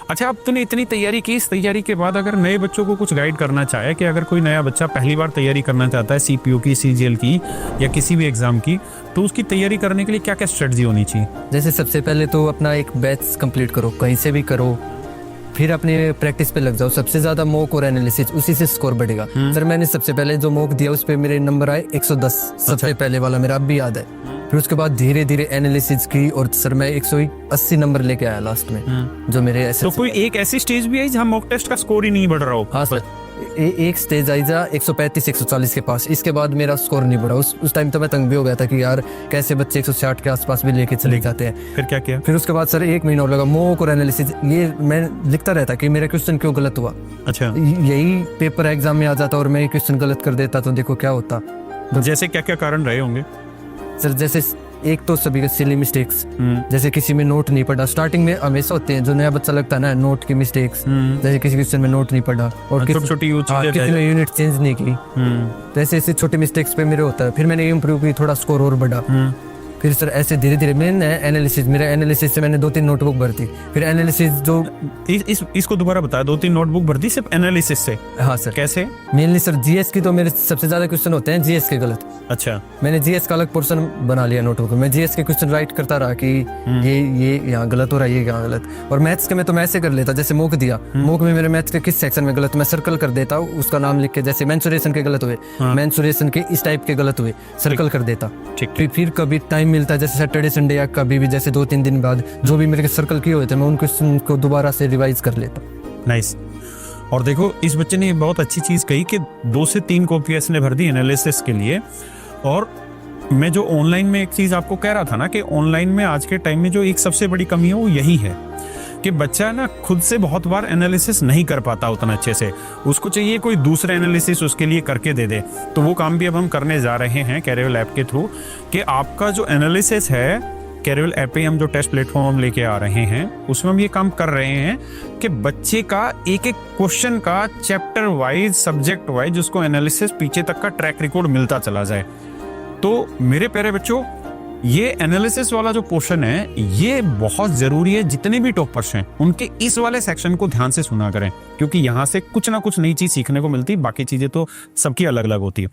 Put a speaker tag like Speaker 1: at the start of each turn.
Speaker 1: अच्छा, अब तूने इतनी तैयारी की, इस तैयारी के बाद अगर नए बच्चों को कुछ गाइड करना चाहे कि अगर कोई नया बच्चा पहली बार तैयारी करना चाहता है सीपीयू की, सीजीएल की या किसी भी एग्जाम की, तो उसकी तैयारी करने के लिए क्या क्या स्ट्रेटजी होनी चाहिए?
Speaker 2: जैसे सबसे पहले तो अपना एक बैच कंप्लीट करो, कहीं से भी करो, फिर अपने प्रैक्टिस पे लग जाओ। सबसे ज्यादा मॉक और एनालिसिस, उसी से स्कोर बढ़ेगा। सर मैंने सबसे पहले जो मॉक दिया उस पे मेरे नंबर आए 110, सबसे पहले वाला मेरा अब भी याद है। फिर उसके बाद धीरे धीरे एनालिसिस की और सर मैं 180 नंबर लेके आया लास्ट में, जो मेरे ऐसे।
Speaker 1: तो कोई एक ऐसी स्टेज भी आई जहाँ मॉक टेस्ट का स्कोर ही नहीं बढ़ रहा हो?
Speaker 2: हाँ सर, एक स्टेज आई जा 135 140 के पास, इसके बाद मेरा स्कोर नहीं बढ़ा। उस टाइम तो मैं तंग भी हो गया था कि यार कैसे बच्चे 160 के आसपास भी लेके चले जाते हैं।
Speaker 1: फिर क्या किया?
Speaker 2: फिर उसके बाद सर 1 महीना और लगा मॉक और एनालिसिस, ये मैं लिखता रहता कि मेरा क्वेश्चन क्यों गलत हुआ।
Speaker 1: अच्छा,
Speaker 2: यही पेपर एग्जाम में आ जाता और मैं क्वेश्चन गलत कर देता तो देखो क्या होता।
Speaker 1: तो जैसे क्या क्या कारण रहे होंगे?
Speaker 2: सर जैसे एक तो सभी के सिली मिस्टेक्स, जैसे किसी में नोट नहीं पढ़ा, स्टार्टिंग में हमेशा होते हैं जो नया बच्चा लगता है ना, नोट की मिस्टेक्स, जैसे किसी क्वेश्चन में नोट नहीं पढ़ा और
Speaker 1: छोटी
Speaker 2: किसी ने यूनिट चेंज नहीं की, तो ऐसे छोटे मिस्टेक्स पे मेरे होता है। फिर मैंने इम्प्रूव की, थोड़ा स्कोर और बढ़ा। फिर सर ऐसे धीरे धीरे मैंने एनालिसिस, मेरा एनालिसिस से मैंने 2-3 नोटबुक भरती। फिर एनालिसिस जो
Speaker 1: इसको दोबारा बता, 2-3 नोटबुक भरती सिर्फ एनालिसिस से?
Speaker 2: हाँ सर।
Speaker 1: कैसे?
Speaker 2: मेनली सर जीएस की तो मेरे सबसे ज्यादा क्वेश्चन होते हैं जीएस के गलत।
Speaker 1: अच्छा,
Speaker 2: मैंने जीएस का अलग पोर्शन बना लिया नोटबुक में, मैं जीएस के क्वेश्चन राइट करता रहा कि ये यहाँ गलत हो रहा है, ये यहाँ गलत। और मैथ्स के में तो मैं ऐसे कर लेता, जैसे मॉक दिया, मॉक में मेरे मैथ्स के किस सेक्शन में गलत, मैं सर्कल कर देता, उसका नाम लिख के, जैसे मेंसुरेशन के गलत हुए, मेंसुरेशन के इस टाइप के गलत हुए, सर्कल कर देता। फिर कभी टाइम मिलता है जैसे सैटरडे संडे या कभी भी जैसे 2-3 दिन बाद जो भी मेरे सर्कल किए हुए थे मैं उन क्वेश्चन को दोबारा से रिवाइज कर लेता।
Speaker 1: नाइस। और देखो इस बच्चे ने बहुत अच्छी चीज कही कि 2 से 3 कॉपी इसने भर दी एनालिसिस के लिए। और मैं जो ऑनलाइन में एक चीज आपको कह रहा था ना कि ऑनलाइन में आज के टाइम में जो एक सबसे बड़ी कमी है वो यही है कि बच्चा ना खुद से बहुत बार एनालिसिस नहीं कर पाता उतना अच्छे से, उसको चाहिए कोई दूसरा एनालिसिस उसके लिए करके दे दे। तो वो काम भी अब हम करने जा रहे हैं कैरियल ऐप के थ्रू कि आपका जो एनालिसिस है, कैरियल ऐप पे हम जो टेस्ट प्लेटफॉर्म हम लेके आ रहे हैं उसमें हम ये काम कर रहे हैं कि बच्चे का एक एक क्वेश्चन का चैप्टर वाइज, सब्जेक्ट वाइज उसको एनालिसिस पीछे तक का ट्रैक रिकॉर्ड मिलता चला जाए। तो मेरे प्यारे बच्चों, ये एनालिसिस वाला जो पोर्शन है ये बहुत जरूरी है। जितने भी टॉपर्स हैं उनके इस वाले सेक्शन को ध्यान से सुना करें, क्योंकि यहाँ से कुछ ना कुछ नई चीज सीखने को मिलती है, बाकी चीजें तो सबकी अलग अलग होती है।